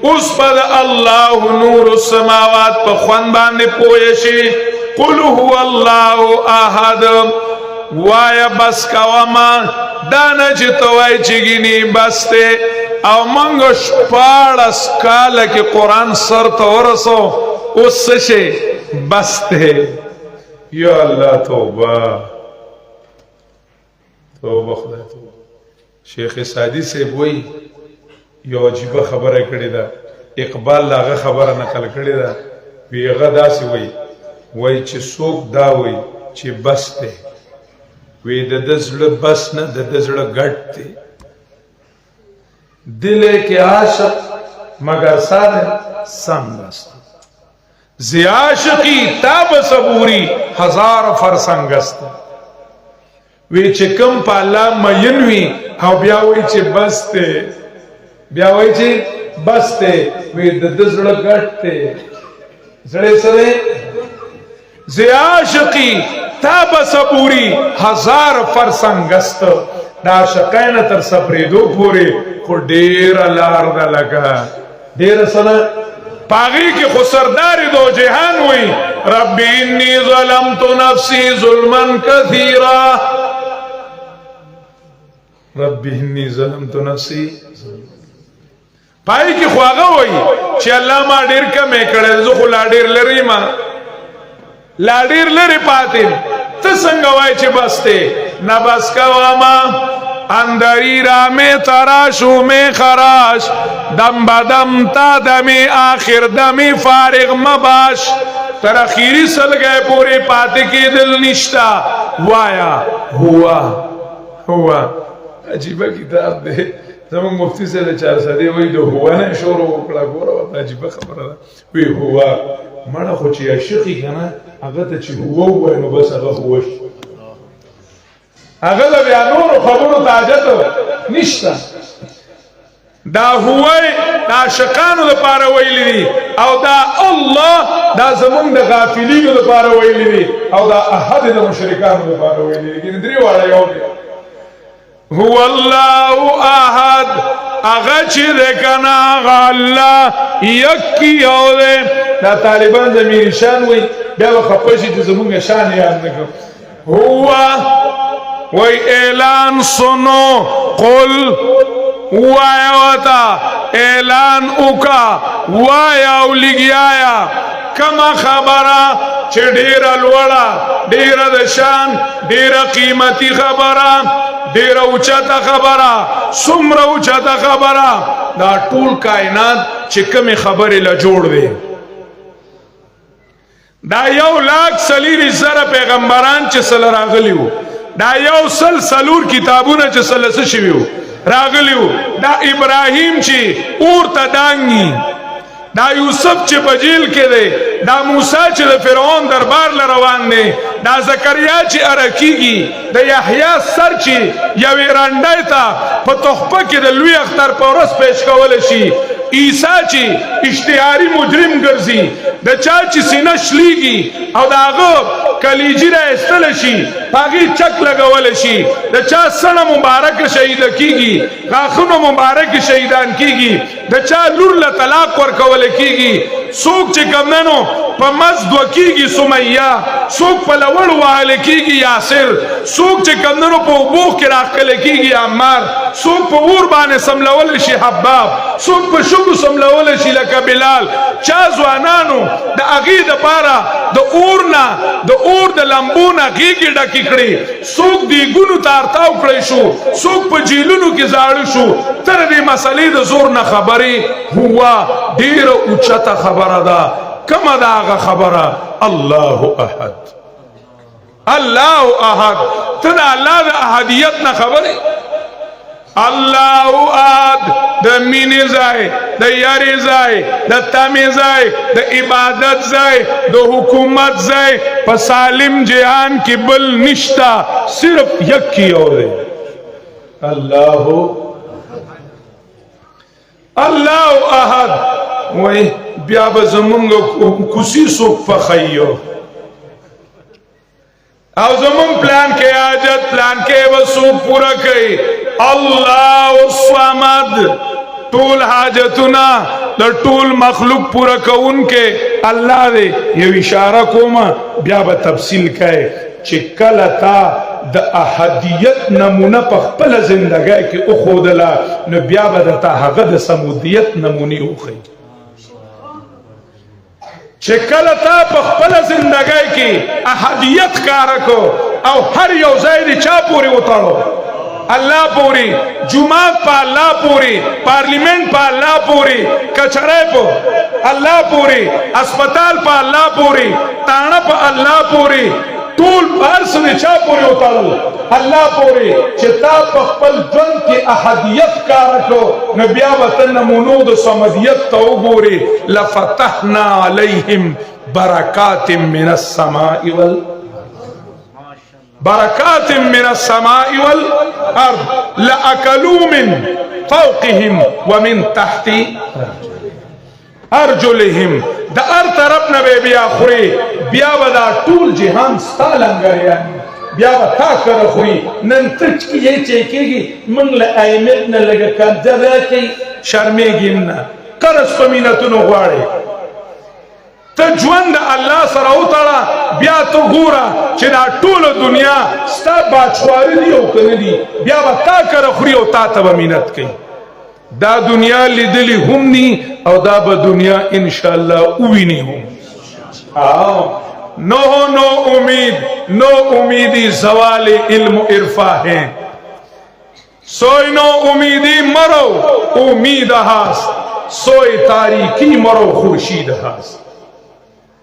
اس پر اللہ نور السماوات پر خوان باندے پویشی قل هو اللہ احد وایا بس کواما دانا چتوائی چگینی بستے او منگو شپاڑس کالا کی قرآن سر تورسو اس سے بستے یا اللہ توبہ توبہ خدا توبہ شیخ سعدی سے بوئی یو عجیبه خبره کړې ده اقبال لاغه خبره نقل کړې ده ویغه داسې وای چې څوک دا وای چې بس ته وی د دزړه بس نه د دزړه ګټ ته دل کې عاشق مگر ساده سم بس زی عاشقی تاب صبوری هزار فرسنگست وی چې کم په الله مین وی او بیا وای چې بس ته بیا وای چې بس ته وی د دزړه ګټ ته زړه سره زی عاشقی تاب صبوری هزار فرسنگست دا شقین تر سپریدو پوری خو ډیر لار ده لکه ډیر سره پاغي کی خسرداری دو جهان ہوئی رب انی ظلمت نفسی ظلما کثیرا رب انی ظلمت نفسی پای کی خواغه وای چې الله ما ډیر کمې کړل زه خو لا ډیر لري ما لا ډیر لري پاتې ته څنګه وای چې بسته نه بس کا ما اندری را میں تراشو میں خراش دم بدم تا دمی آخر دمی فارغ مباش تر اخیری سل گئے پورے پاتے کی دل نشتا وایا ہوا عجیبہ کتاب دے زمان مفتی سے دے 4 صدی وی دو ہوا نا شورو اکڑا گورا وطا عجیبہ خبر دا وی ہوا مانا خوچی عشقی کنا اگتا چی ہوا نو بس اگا ہوش اگل بیا نور خبرو تاجت نشتا دا ہوئی دا شقانو دا پارا ویلی دی او دا اللہ دا زمان دا غافلینو دا پارا ویلی دی او دا احد دا مشرکانو دا پارا ویلی دی دری وارا یو دی هو اللہ احد اغا چی دے کنا اغا اللہ یکی یو دے دا طالبان زمین شان وی بیا خپشی جو زمان شان یاد نکو ہوا وی اعلان سنو قل وایا وتا اعلان اوکا وایا اولیگیایا کما خبرا چه دیر الوڑا دیر دشان دیر قیمتی خبرا دیر اوچتا خبرا سمر اوچتا خبرا دا ټول کائنات چه کمی خبری لجوڑ دے دا 1,40,000 پیغمبران چه سل راغلیو دا 1,000 کتابونه چه سل سشویو راغلیو دا ابراہیم چی اور تا دانگی دا یوسف چی بجیل کے دے دا موسیٰ چی دا فرعون دربار لروان دے دا زکریا چی ارکی گی دا یحییٰ سر چی یوی رنڈائی تا پا تخپا کی دا لوی اختر پورس پیش کولشی عیسیٰ چی اشتہاری مجرم گرزی دا چاچی سینش لیگی او دا غب کلیجی را استلشی پاگی چک لگولشی دا چا سن مبارک شہید کی گی غاخن مبارک شہیدان کی گی دا چا لور لطلاق ورکول کی گی سوک چی کمننو پا مزدو کی گی سمیہ سوک پا لوڑ وحل کی گی یاسر سوک چی کمننو پا ابوخ کی راکل کی گی عمار سوک پا اوربان سملولشی حباب سوک پا شکو سملولشی لکا بلال چا زوانانو دا اغید پارا دا اورنا دا اور دا لمبونا غیگی ڈکی کڑی سوک دی گونو تارتاو کڑی شو سوک پا جیلونو کی زاڑی شو تر دی مسئلی دا زور نا خبری ہوا دیر اچتا خبر دا کم دا آغا خبر اللہ احد اللہ احد تدا اللہ دا احدیت نا خبری اللہ احد دا مین زائے دا یاری زائے دا تمی زائے دا عبادت زائے دا حکومت زائے پا سالم جہان کی بل نشتا صرف یکی اور دے اللہ احد وی بیاب زمونگو کسی سوک پخیو او زمون پلان کے آجت پلان کے وسوک پورا کئی اللہ الصمد طول حاجتنا در طول مخلوق پورا کون کے اللہ دے یہ اشارہ کوما بیاب تفصیل کئے چکلتا دا احدیت نمونہ پخپل زندگائی کی اخودلا نو بیاب دا حقد سمودیت نمونی اخی چکلتا پخپل زندگائی کی احدیت کارکو او ہر یو زائد چا پوری اتارو اللہ پوری جماعت پا اللہ پوری پارلیمنٹ پا اللہ پوری کچھرے پا اللہ پوری اسپتال پا اللہ پوری تانا پا اللہ پوری طول پارس نے چا پوری اتارو اللہ پوری چتا پخپل جن کی احدیت کارکو نبیا وطن نمونود سمدیت تو گوری لفتحنا علیہم برکات من السماء برکات من السماء والارض لأکلوا من فوقهم ومن تحت ارجلهم دا ار طرف نبی بیا خوری بیا ودا طول جہان ستا لنگر یعنی بیا به تا کره خوري نن ته چې کېږي موږ له اهمیت نه لږه قبضه راکړي شرمېږي نه قرض په مینتونو غواړې ته ژوند د الله سره وتړه بیا ته ګوره چې دا ټوله دنیا ستا باچواري دي او که نه دي بیا به تا کره خوري او تا ته به مینت کوي دا دنیا لیدلی هم نی او دا به دنیا انشاءالله اوینی هم نو امید نو امیدی زوال علم و عرفا ہے سوئی نو امیدی مرو امید هست سوئی تاریکی مرو خورشید هست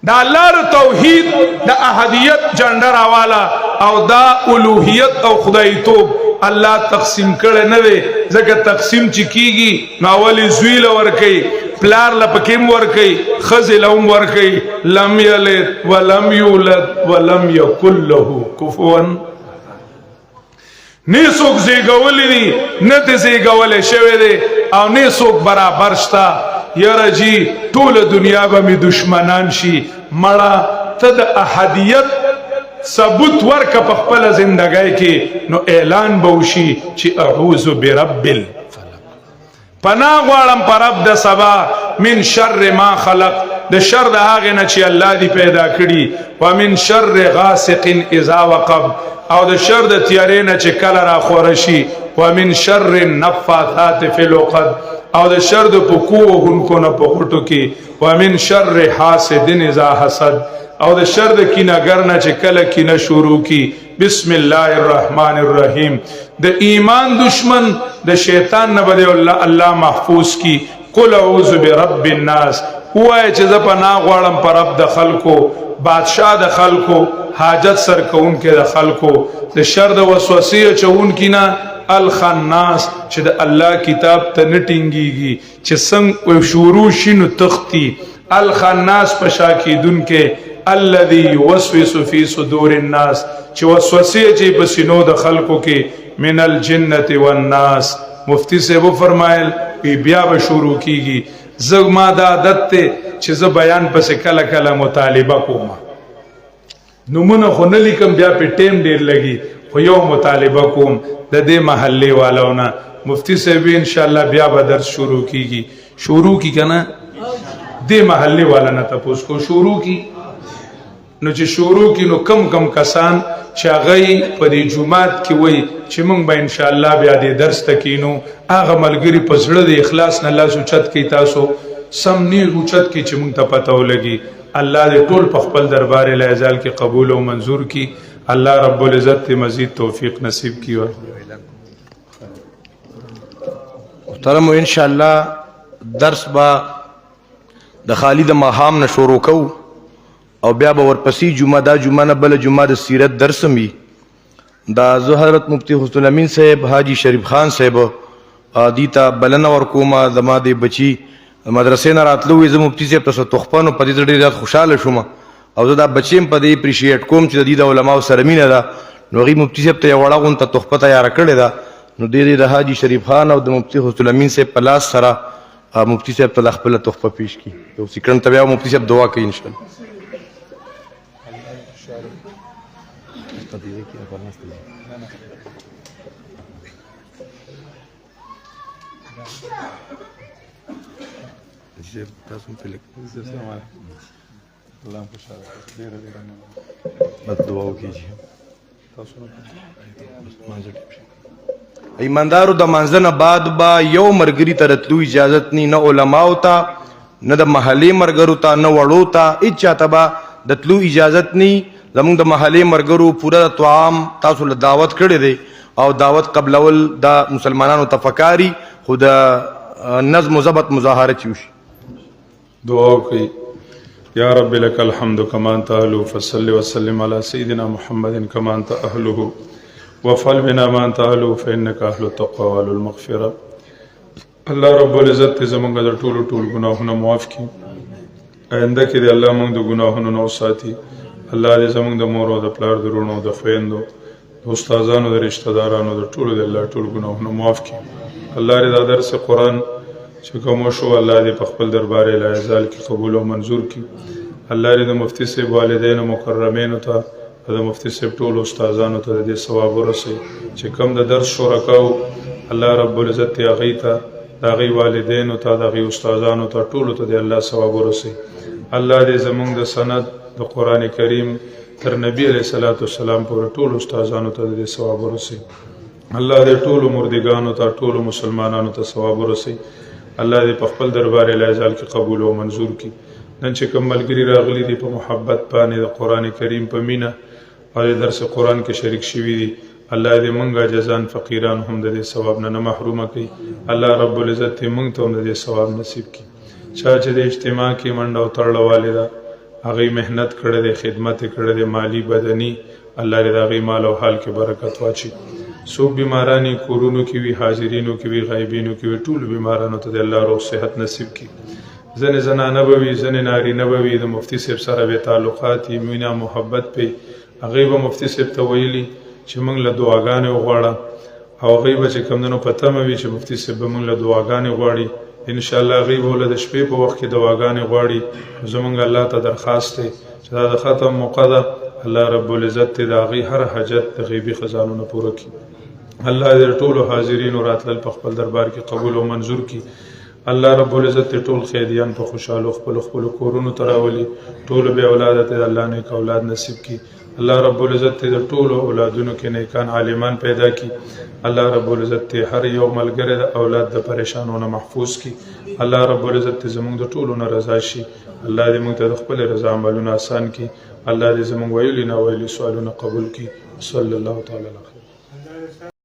دا اللہ توحید دا احدیت جنڈر والا او دا الوحیت او خدای توب اللہ تقسیم کرے نوے زکر تقسیم چی کیگی ناولی زویل ورکی پلار لپکیم ورکی خزل ام ورکی لم یلد ولم یولد ولم یکن له کفوا نیسوک زیگولی دی نت زیگولی شوی دی او نیسوک برابر شتا یاره جی طول دنیا با می دشمنان شی مڑا تد احدیت ثبوت ورکا پخپل زندگائی کی نو اعلان بوشی چی اعوذ برب الفلق پناہ غوارم پر رب دا سبا من شر ما خلق دا شر دا آغینا چی اللہ دی پیدا کری ومن شر غاسق اذا وقب او دا شر دا تیارینا چی کل را خورشی ومن شر النفاثات فی العقد او دا شر دا پکو و گنکو نا پخوٹو کی ومن شر حاسد اذا حسد او دا شر دا کینا گرنا چی کل کینا شروع کی بسم اللہ الرحمن الرحیم دا ایمان دشمن دا شیطان نبدے اللہ محفوظ کی قل اعوذ برب الناس اوائے چی زپا ناغوارم پر رب دا خلقو بادشاہ دا خلقو حاجت سر کون کے دا خلقو دا شر دا وسوسی چون کی نا الخناس چی دا اللہ کتاب تا نٹنگی گی چی سنگ شروع شنو تختی الخناس پشاکی دن کے الذي يوسوس في صدور الناس چی وسوسی چی بسینو دا خلقو کی من الجنت والناس مفتی سے وہ فرمائل بیا بشورو کی گی زگ ما دا عادت تے چی ز بیان پس کل کل مطالبہ کوما نمون خو نلیکم بیا پی ٹیم دیر لگی خو یو مطالبہ کوم دا دے محلی والاونا مفتی سے بھی انشاءاللہ بیا با درس شروع کی گی شروع کی کنا دے محلی والا نا تپوس کو شروع کی نو چې شروع کی نو کم کم کسان چې هغه په دې جمعات کې وای چې موږ به ان شاء الله بیا دې درس تکینو هغه ملګری په زړه د اخلاص نه الله سوچت کی تاسو سم نه روچت کی چې موږ ته پته ولګي الله دې ټول په خپل دربار لا ازال کې قبول او منظور کی الله رب العزت ته مزید توفیق نصیب کی محترم ان شاء الله درس با د خالد ماهام نه شروع کو او بیا به ورپسې جمعه دا جمعه نه بل جمعه د سیرت درس می دا زه حضرت مفتی حسن الامین صاحب حاجی شریف خان صاحب دیتا بلنه ورکوما زما د بچی مدرسې نه راتلو زه مفتی صاحب تاسو تخپانو په دې ډېر زیات خوشاله شوم او زه دا بچیم په دې اپریشیټ کوم چې د علماء سره مینه ده نو غي مفتی صاحب ته وړه غون ته تحفه تیار کړی ده نو د حاجی شریف خان او د مفتی حسن الامین صاحب په لاس سره مفتی صاحب ته خپل تحفه پیش کی او سیکرن ته بیا مفتی صاحب دعا کوي ان شاء الله ایماندارو د منځ نه بعد با یو مرګري ته راتلو اجازت نی نه علماو ته نه د محلي مرګرو ته نه وړو ته اچا ته با د تلو اجازت نی زمونږ د محلي مرګرو پورا طعام تاسو له دعوت کړی دی او دعوت قبلول د مسلمانانو تفکاری خود نظم و ضبط مظاهره چوشي دعا کوي یا رب لك الحمد كما انت اهله فصل وسلم على سيدنا محمد كما انت اهله وفعل بنا ما انت اهله فانك اهل التقوى والمغفره الله رب العزت زمونږ د ټولو ګناهونو معاف کړي آینده کې دی الله موږ د ګناهونو نو ساتي الله دې زمونږ د مور او د پلار د رونو د خويندو د استادانو د رشتہ دارانو د ټولو د الله ټول ګناهونو معاف کړي الله دې د درس قرآن چې کوم شو الله دې په خپل دربار لا ازال کې قبول او منظور کړي الله دې د مفتی صاحب والدین مکرمین ته د مفتی صاحب ټول استادانو ته د ثواب ورسي چې کم د درس شرکاو الله رب العزت ته هغوی ته د هغوی والدینو ته د هغوی استادانو ته ټولو ته د الله ثواب ورسي. الله دې زمونږ د سند د قرآن کریم تر نبی علیه الصلاۃ والسلام پورې ټولو استادانو ته د ثواب ورسي. الله دې ټولو مردگانو ته ټولو مسلمانانو ته ثواب ورسي. الله دې په خپل دربار الهی کې قبول او منظور کړي. نن چې کوم ملګري راغلي دي په محبت باندې د قرآن کریم په مینه او د درس قرآن کې شریک شوي دي، الله دې مونږه جزان فقیران هم د دې ثواب نه محرومه کړي. الله رب العزت دې مونږ ته هم د دې ثواب نصیب کړي. چا چې د اجتماع کې منډه او تړله والې ده، هغوی محنت کړی دی، خدمت یې کړی دی، مالی بدني، الله دې د هغوی مال او حال کې برکت واچي. څوک بیمارانی کورونو کې وي، حاضرینو کې وي، غایبینو کې وي، ټولو بیمارانو ته د الله روغ صحت نصیب کړي. ځنې زنانه به وي، ځنې نارینه به وي، د مفتی صاحب سره بې تعلقات یې، مینه محبت پې هغوی به مفتی صاحب ته ویلي چې موږ له دعاګانې وغواړه، او هغوی به چې کمدنو په تمه وي چې مفتی صاحب به موږ له دعاګانې غواړي. انشاءالله هغوی به له د شپې په وخت کې دعاګانې غواړي. زموږ الله ته درخواست دی چې دا د ختم موقع ده، الله رب العزت دې د هغوی هر حاجت د غیبي خزانونه پوره کړي. الله دې ټولو حاضرینو راتلل په خپل دربار کې قبول او منظور کړي. الله رب العزت ټول خیدیان په خوشحالو خپلو کورونو ته راولي. ټولو بې اولاده ته الله نیک اولاد نصیب کړي. الله رب العزت د ټولو اولادونو کې نیکان عالمان پیدا کړي. الله رب العزت هر یو ملګری د اولاد د پریشانونو محفوظ کړي. الله رب العزت زموږ د ټولو نه رضا شي. الله دې موږ ته د خپل رضا عملونه آسان کړي. الله دې زموږ ویلي ناویلي سوالونه قبول کړي. صلی الله تعالی علیه